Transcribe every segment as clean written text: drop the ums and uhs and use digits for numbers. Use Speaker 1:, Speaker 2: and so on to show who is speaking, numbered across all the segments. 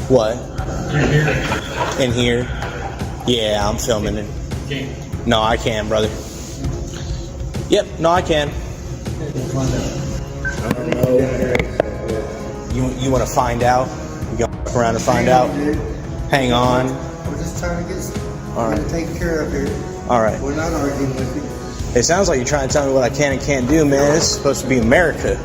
Speaker 1: What? In here? Yeah, I'm filming it. No, I can, brother. Yep, no, I can. You want to find out? You going to walk around and find out? Hang on.
Speaker 2: We're just trying to get
Speaker 1: All right.
Speaker 2: taken care of here.
Speaker 1: All right.
Speaker 2: We're not arguing with you.
Speaker 1: It sounds like you're trying to tell me what I can and can't do, man. It's supposed to be America.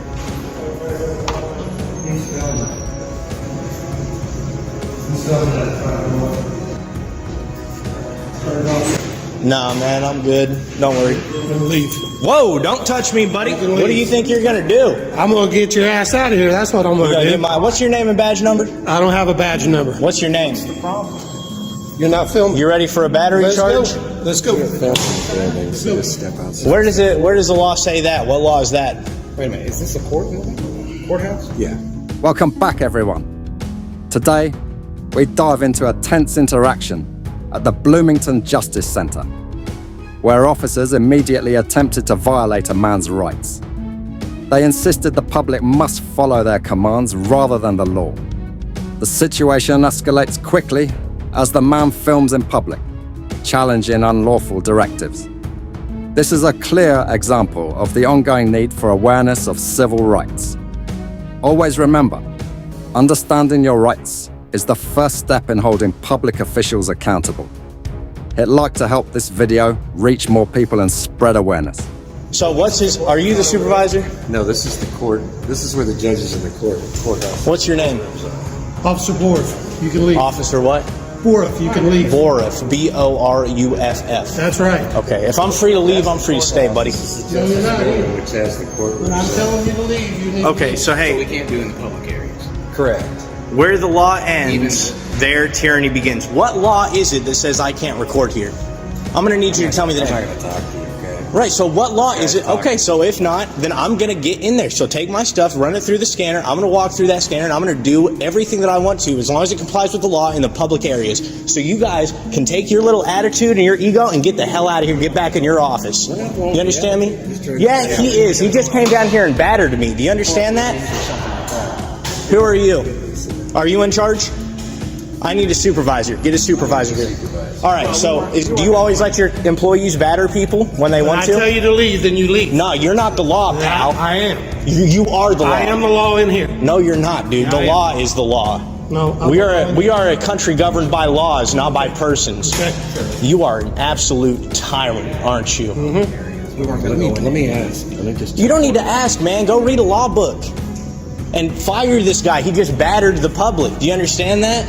Speaker 1: Nah, man, I'm good. Don't worry.
Speaker 3: Leave.
Speaker 1: Whoa, don't touch me, buddy. What do you think you're going to do?
Speaker 3: I'm going to get your ass out of here. That's what I'm going to do.
Speaker 1: What's your name and badge number?
Speaker 3: I don't have a badge number.
Speaker 1: What's your name?
Speaker 3: You're not filming?
Speaker 1: You ready for a battery charge?
Speaker 3: Let's go.
Speaker 1: Where does the law say that? What law is that?
Speaker 4: Wait a minute, is this a courthouse?
Speaker 1: Yeah.
Speaker 5: Welcome back, everyone. Today, we dive into a tense interaction at the Bloomington Justice Center, where officers immediately attempted to violate a man's rights. They insisted the public must follow their commands rather than the law. The situation escalates quickly as the man films in public, challenging unlawful directives. This is a clear example of the ongoing need for awareness of civil rights. Always remember, understanding your rights is the first step in holding public officials accountable. Hit like to help this video reach more people and spread awareness.
Speaker 1: So are you the supervisor?
Speaker 4: No, this is the court. This is where the judge is in the courthouse.
Speaker 1: What's your name?
Speaker 3: Officer Borff, you can leave.
Speaker 1: Officer what?
Speaker 3: Borff, you can leave.
Speaker 1: Boruff, B-O-R-U-F-F.
Speaker 3: That's right.
Speaker 1: Okay, if I'm free to leave, I'm free to stay, buddy.
Speaker 3: No, you're not leaving.
Speaker 4: Which has the court.
Speaker 3: But I'm telling you to leave. You need
Speaker 1: Okay, so hey.
Speaker 6: We can't do it in the public areas.
Speaker 1: Correct. Where the law ends, there tyranny begins. What law is it that says I can't record here? I'm going to need you to tell me the name.
Speaker 4: I'm not going to talk to you, okay?
Speaker 1: Right, so what law is it? Okay, so if not, then I'm going to get in there. So take my stuff, run it through the scanner. I'm going to walk through that scanner, and I'm going to do everything that I want to, as long as it complies with the law in the public areas. So you guys can take your little attitude and your ego and get the hell out of here, get back in your office. You understand me? Yeah, he is. He just came down here and battered me. Do you understand that? Who are you? Are you in charge? I need a supervisor. Get a supervisor here. All right, so do you always let your employees batter people when they want to?
Speaker 3: I tell you to leave, then you leave.
Speaker 1: No, you're not the law, pal.
Speaker 3: I am.
Speaker 1: You are the law.
Speaker 3: I am the law in here.
Speaker 1: No, you're not, dude. The law is the law.
Speaker 3: No.
Speaker 1: We are a country governed by laws, not by persons.
Speaker 3: Okay.
Speaker 1: You are an absolute tyrant, aren't you?
Speaker 4: Let me ask.
Speaker 1: You don't need to ask, man. Go read a law book and fire this guy. He just battered the public. Do you understand that?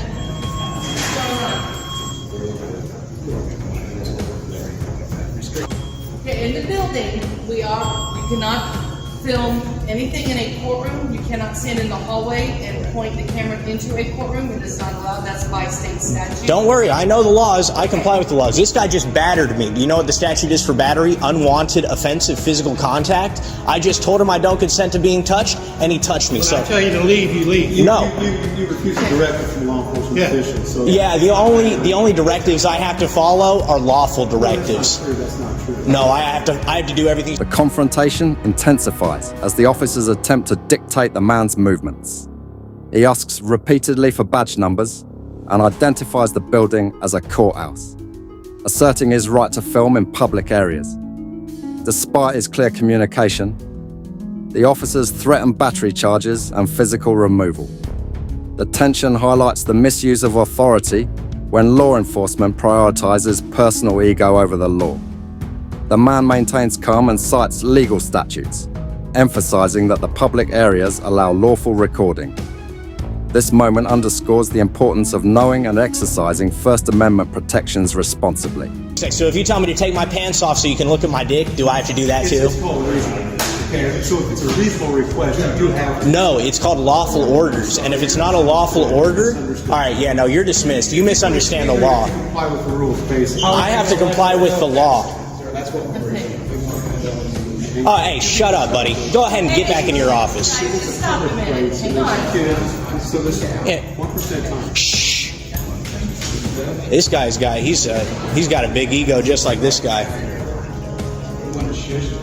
Speaker 7: In the building, you cannot film anything in a courtroom. You cannot stand in the hallway and point the camera into a courtroom. It is not allowed. That's by state statute.
Speaker 1: Don't worry. I know the laws. I comply with the laws. This guy just battered me. Do you know what the statute is for battery? Unwanted, offensive physical contact. I just told him I don't consent to being touched, and he touched me.
Speaker 3: When
Speaker 1: so
Speaker 3: I tell you to leave, you leave.
Speaker 1: No.
Speaker 2: You refuse to directive from law enforcement officials. So
Speaker 1: Yeah, the only directives I have to follow are lawful directives.
Speaker 2: that's not true.
Speaker 1: No, I have to do everything.
Speaker 5: The confrontation intensifies as the officers attempt to dictate the man's movements. He asks repeatedly for badge numbers and identifies the building as a courthouse, asserting his right to film in public areas. Despite his clear communication, the officers threaten battery charges and physical removal. The tension highlights the misuse of authority when law enforcement prioritizes personal ego over the law. The man maintains calm and cites legal statutes, emphasizing that the public areas allow lawful recording. This moment underscores the importance of knowing and exercising First Amendment protections responsibly.
Speaker 1: So if you tell me to take my pants off so you can look at my dick, do I have to do that too?
Speaker 2: It's called reasonable. Okay, so if it's a reasonable request, you do have to.
Speaker 1: No, it's called lawful orders. And if it's not a lawful order, all right, yeah, no, you're dismissed. You misunderstand the law.
Speaker 2: Comply with the rules, basically.
Speaker 1: I have to comply with the law.
Speaker 2: That's what we're doing.
Speaker 1: Oh, hey, shut up, buddy. Go ahead and get back in your office.
Speaker 7: Stop a minute. Hang on.
Speaker 2: So this is
Speaker 1: Yeah.
Speaker 2: 1% time.
Speaker 1: Shh. This he's got a big ego just like this guy.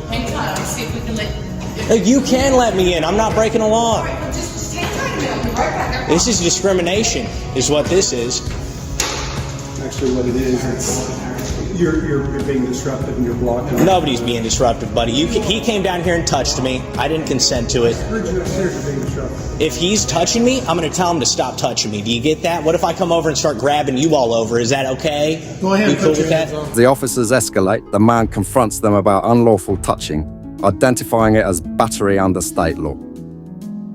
Speaker 7: Hang tight. Let's see if we can let.
Speaker 1: You can let me in. I'm not breaking the law.
Speaker 7: Just hang tight a minute.
Speaker 1: This is discrimination, is what this is.
Speaker 2: Actually, what it is, it's, you're being disruptive and you're blocking.
Speaker 1: Nobody's being disruptive, buddy. He came down here and touched me. I didn't consent to it.
Speaker 2: I heard you upstairs are being disruptive.
Speaker 1: If he's touching me, I'm going to tell him to stop touching me. Do you get that? What if I come over and start grabbing you all over? Is that okay?
Speaker 3: Go ahead
Speaker 1: You
Speaker 3: and
Speaker 1: cool
Speaker 3: put your
Speaker 1: with that?
Speaker 3: hands on.
Speaker 5: As the officers escalate, the man confronts them about unlawful touching, identifying it as battery under state law.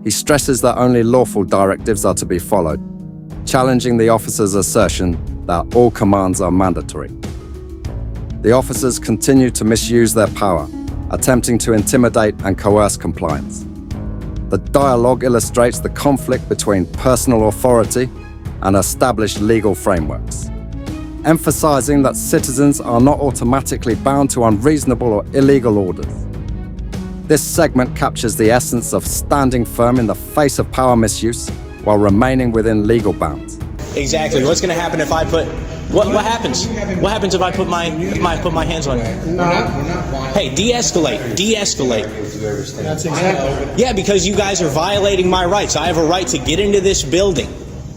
Speaker 5: He stresses that only lawful directives are to be followed, challenging the officer's assertion that all commands are mandatory. The officers continue to misuse their power, attempting to intimidate and coerce compliance. The dialogue illustrates the conflict between personal authority and established legal frameworks, emphasizing that citizens are not automatically bound to unreasonable or illegal orders. This segment captures the essence of standing firm in the face of power misuse while remaining within legal bounds.
Speaker 1: Exactly. What's going to happen if I put... What happens? What happens if I put my hands on you? Hey, de-escalate. De-escalate.
Speaker 3: That's exactly.
Speaker 1: Yeah, because you guys are violating my rights. I have a right to get into this building.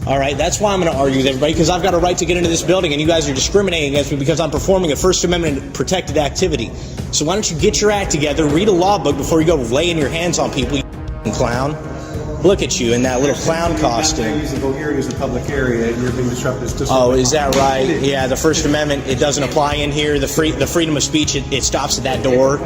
Speaker 1: All right, that's why I'm going to argue with everybody, because I've got a right to get into this building, and you guys are discriminating against me because I'm performing a First Amendment protected activity. So why don't you get your act together, read a law book before you go laying your hands on people, you clown. Look at you in that little clown costume.
Speaker 2: Usable area is a public area, and you're being disruptive.
Speaker 1: Oh, is that right? Yeah, the First Amendment, it doesn't apply in here. The freedom of speech, it stops at that door.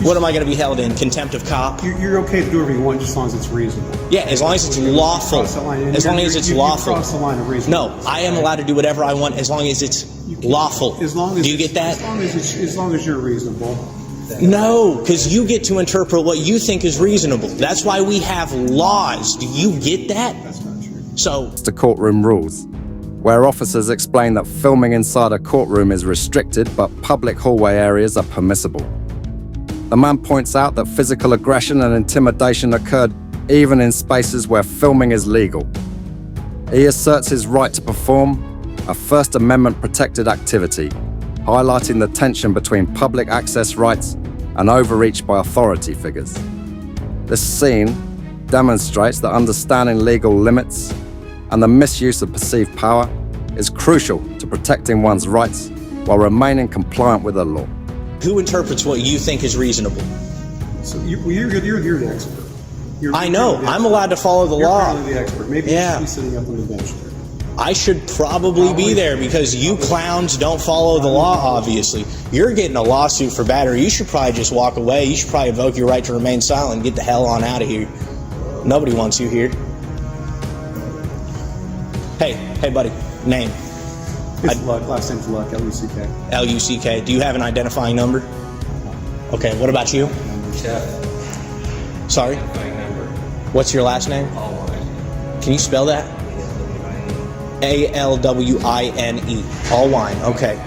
Speaker 1: What am I going to be held in? Contempt of cop?
Speaker 2: You're okay to do whatever you want, just as long as it's reasonable.
Speaker 1: Yeah, as long as it's lawful. As long as it's lawful.
Speaker 2: Cross the line of reasonable.
Speaker 1: No, I am allowed to do whatever I want as long as it's lawful.
Speaker 2: As long as
Speaker 1: do you get that?
Speaker 2: As long as you're reasonable.
Speaker 1: No, because you get to interpret what you think is reasonable. That's why we have laws. Do you get that?
Speaker 2: That's not true.
Speaker 1: So,
Speaker 5: To courtroom rules, where officers explain that filming inside a courtroom is restricted but public hallway areas are permissible. The man points out that physical aggression and intimidation occurred even in spaces where filming is legal. He asserts his right to perform a First Amendment protected activity, highlighting the tension between public access rights and overreach by authority figures. This scene demonstrates that understanding legal limits and the misuse of perceived power is crucial to protecting one's rights while remaining compliant with the law.
Speaker 1: who interprets what you think is reasonable?
Speaker 2: So you're the expert.
Speaker 1: I know. I'm allowed to follow the law.
Speaker 2: You're the expert. Maybe
Speaker 1: Yeah.
Speaker 2: you should be sitting up on the bench there.
Speaker 1: I should probably be there because you clowns don't follow the law, obviously. You're getting a lawsuit for battery. You should probably just walk away. You should probably invoke your right to remain silent and get the hell on out of here. Nobody wants you here. Hey, buddy. Name?
Speaker 2: It's Luck. Last name's Luck. L-U-C-K.
Speaker 1: L-U-C-K. Do you have an identifying number? Okay, what about you? Sorry? What's your last name? Can you spell that? A-L-W-I-N-E. Allwine. Okay.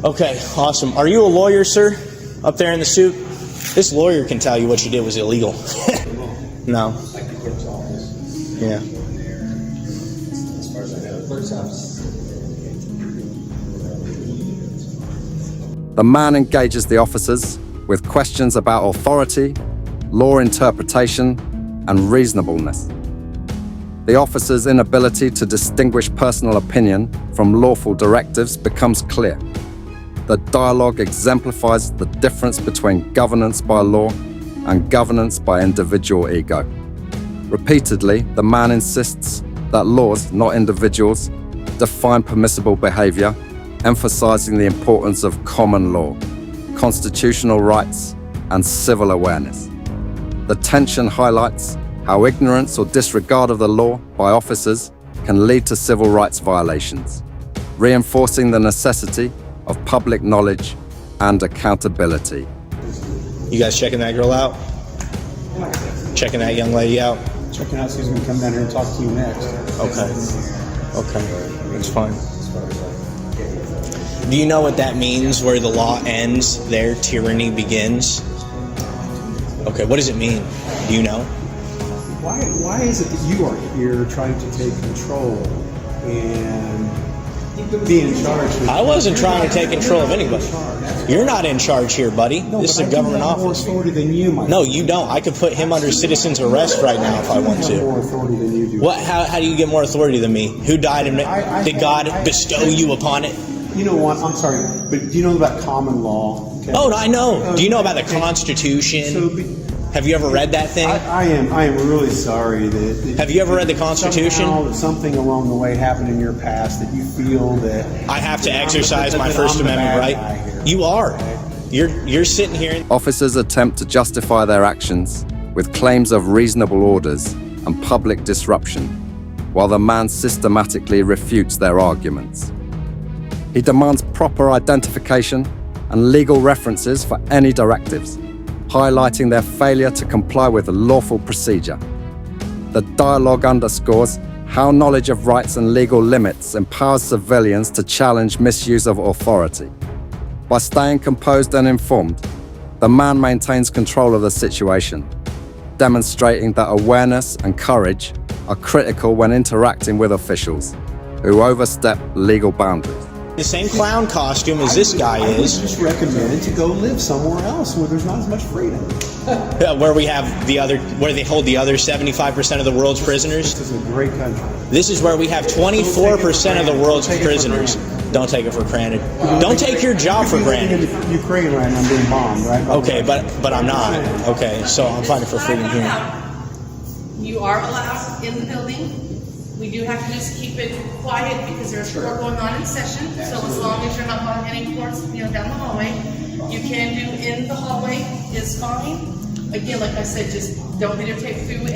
Speaker 1: Okay, awesome. Are you a lawyer, sir? Up there in the suit? This lawyer can tell you what you did was illegal. No. Yeah.
Speaker 5: The man engages the officers with questions about authority, law interpretation, and reasonableness. The officer's inability to distinguish personal opinion from lawful directives becomes clear. The dialogue exemplifies the difference between governance by law and governance by individual ego. Repeatedly, the man insists that laws, not individuals, define permissible behavior, emphasizing the importance of common law, constitutional rights, and civil awareness. The tension highlights how ignorance or disregard of the law by officers can lead to civil rights violations, reinforcing the necessity of public knowledge and accountability.
Speaker 1: You guys checking that girl out? Checking that young lady out?
Speaker 2: Checking out, who's going to come down here and talk to you next.
Speaker 1: Okay, that's fine. Do you know what that means, where the law ends, there tyranny begins? Okay, what does it mean? Do you know?
Speaker 2: Why is it that you are here trying to take control and be in charge.
Speaker 1: I wasn't trying to take control of anybody. You're not in charge here, buddy. This is a government office.
Speaker 2: More authority than you, my
Speaker 1: No, you don't. I could put him under citizen's arrest right now if I want
Speaker 2: have more
Speaker 1: to.
Speaker 2: authority than you do.
Speaker 1: What? How do you get more authority than me? Who died and did God bestow you upon it?
Speaker 2: You know what? I'm sorry, but do you know about common law? Okay.
Speaker 1: Oh, no, I know. Do you know about the Constitution? Have you ever read that thing?
Speaker 2: I am really sorry that
Speaker 1: Have you ever read the Constitution?
Speaker 2: somehow something along the way happened in your past that you feel that
Speaker 1: I have to exercise my First Amendment right. You are. You're sitting here.
Speaker 5: Officers attempt to justify their actions with claims of reasonable orders and public disruption, while the man systematically refutes their arguments. He demands proper identification and legal references for any directives, highlighting their failure to comply with lawful procedure. The dialogue underscores how knowledge of rights and legal limits empowers civilians to challenge misuse of authority. By staying composed and informed, the man maintains control of the situation, demonstrating that awareness and courage are critical when interacting with officials who overstep legal boundaries.
Speaker 1: The same clown costume as this guy
Speaker 2: I would
Speaker 1: is,
Speaker 2: just recommend to go live somewhere else where there's not as much freedom.
Speaker 1: where we have where they hold the other 75% of the world's prisoners.
Speaker 2: This is a great country.
Speaker 1: This is where we have 24% of the world's prisoners. Don't take it for granted. Don't take your job for granted.
Speaker 2: In Ukraine right now, I'm being bombed, right?
Speaker 1: Okay, but I'm not. Okay, so I'm fighting for freedom here.
Speaker 7: You are allowed in the building. We do have to just keep it quiet because there's court going on in session. So as long as you're not on any courts, down the hallway, you can do in the hallway is fine. Again, like I said, just don't videotape through.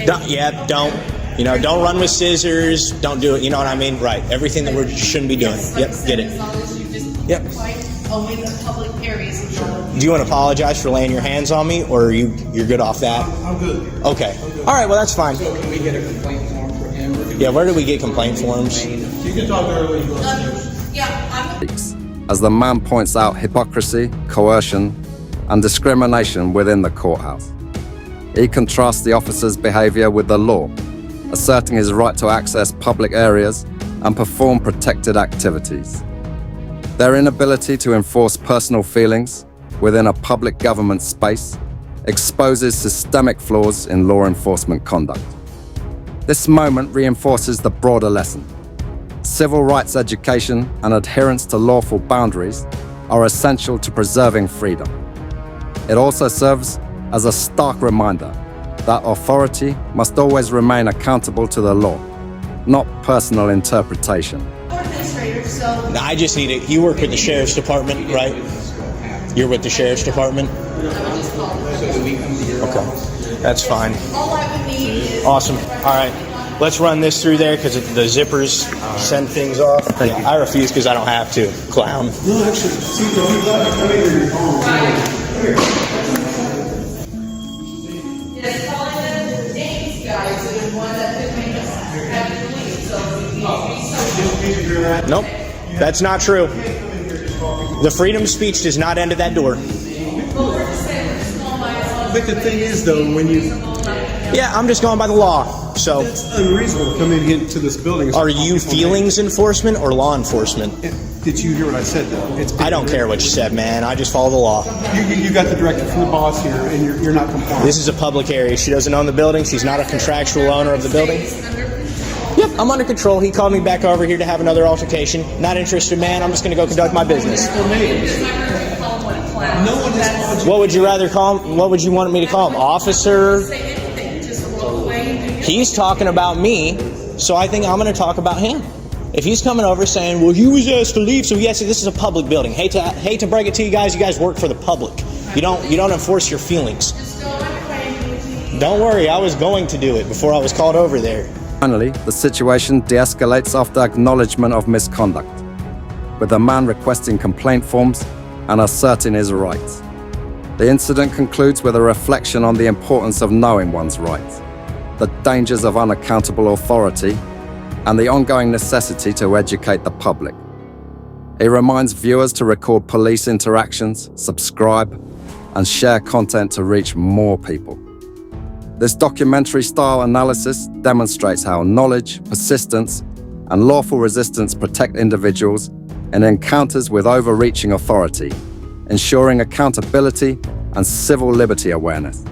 Speaker 1: Don't run with scissors. Don't do it. You know what I mean? Right. Everything that we shouldn't be doing.
Speaker 7: Yes, like I
Speaker 1: Yep.
Speaker 7: said,
Speaker 1: Get
Speaker 7: as
Speaker 1: it.
Speaker 7: long as you just keep
Speaker 1: Yep.
Speaker 7: it quiet, only in the public areas.
Speaker 1: Do you want to apologize for laying your hands on me, or you're good off that?
Speaker 3: I'm good.
Speaker 1: Okay. All right. Well, that's fine.
Speaker 3: So can we get a complaint form for him? Or do
Speaker 1: Yeah. Where do we get complaint forms?
Speaker 3: You can talk to her when you go
Speaker 7: Yeah, I'm.
Speaker 5: As the man points out hypocrisy, coercion, and discrimination within the courthouse. He contrasts the officer's behavior with the law, asserting his right to access public areas and perform protected activities. Their inability to enforce personal feelings within a public government space exposes systemic flaws in law enforcement conduct. This moment reinforces the broader lesson. Civil rights education and adherence to lawful boundaries are essential to preserving freedom. It also serves as a stark reminder that authority must always remain accountable to the law, not personal interpretation.
Speaker 7: Administrator, so
Speaker 1: I just need it. You work with the sheriff's department, right? You're with the sheriff's department? Okay. That's fine.
Speaker 7: all I would need is.
Speaker 1: Awesome. All right. Let's run this through there because the zippers send things off. Yeah, I refuse because I don't have to. Clown.
Speaker 2: No, actually, see, if you'd like to come in here, you're home. Come here.
Speaker 7: Yes, calling the names, guys, is one that could make us have to leave, so we need to be so.
Speaker 1: Nope. That's not true. The freedom of speech does not end at that door.
Speaker 2: But the thing is, though, when you...
Speaker 1: Yeah, I'm just going by the law. So,
Speaker 2: It's unreasonable to come in here to this building. and
Speaker 1: are
Speaker 2: start
Speaker 1: you
Speaker 2: calling people
Speaker 1: feelings enforcement or law enforcement?
Speaker 2: names. Did you hear what I said, though?
Speaker 1: I don't care what you said, man. I just follow the law.
Speaker 2: You got the directive from the boss here, and you're not complying.
Speaker 1: This is a public area. She doesn't own the building. She's not a contractual owner of the building. Yep, I'm under control. He called me back over here to have another altercation. Not interested, man. I'm just going to go conduct my business.
Speaker 2: No one has called you.
Speaker 1: What would you rather call him? What would you want me to call him? Officer?
Speaker 7: Say anything, just walk away and do your.
Speaker 1: He's talking about me, so I think I'm going to talk about him. If he's coming over saying, well, he was asked to leave, so yes, this is a public building. Hate to break it to you guys work for the public. You don't enforce your feelings.
Speaker 7: Just go on your way and do what you need.
Speaker 1: Don't worry, I was going to do it before I was called over there.
Speaker 5: Finally, the situation de-escalates after acknowledgement of misconduct, with the man requesting complaint forms and asserting his rights. The incident concludes with a reflection on the importance of knowing one's rights, the dangers of unaccountable authority, and the ongoing necessity to educate the public. It reminds viewers to record police interactions, subscribe, and share content to reach more people. This documentary-style analysis demonstrates how knowledge, persistence, and lawful resistance protect individuals in encounters with overreaching authority, ensuring accountability and civil liberty awareness.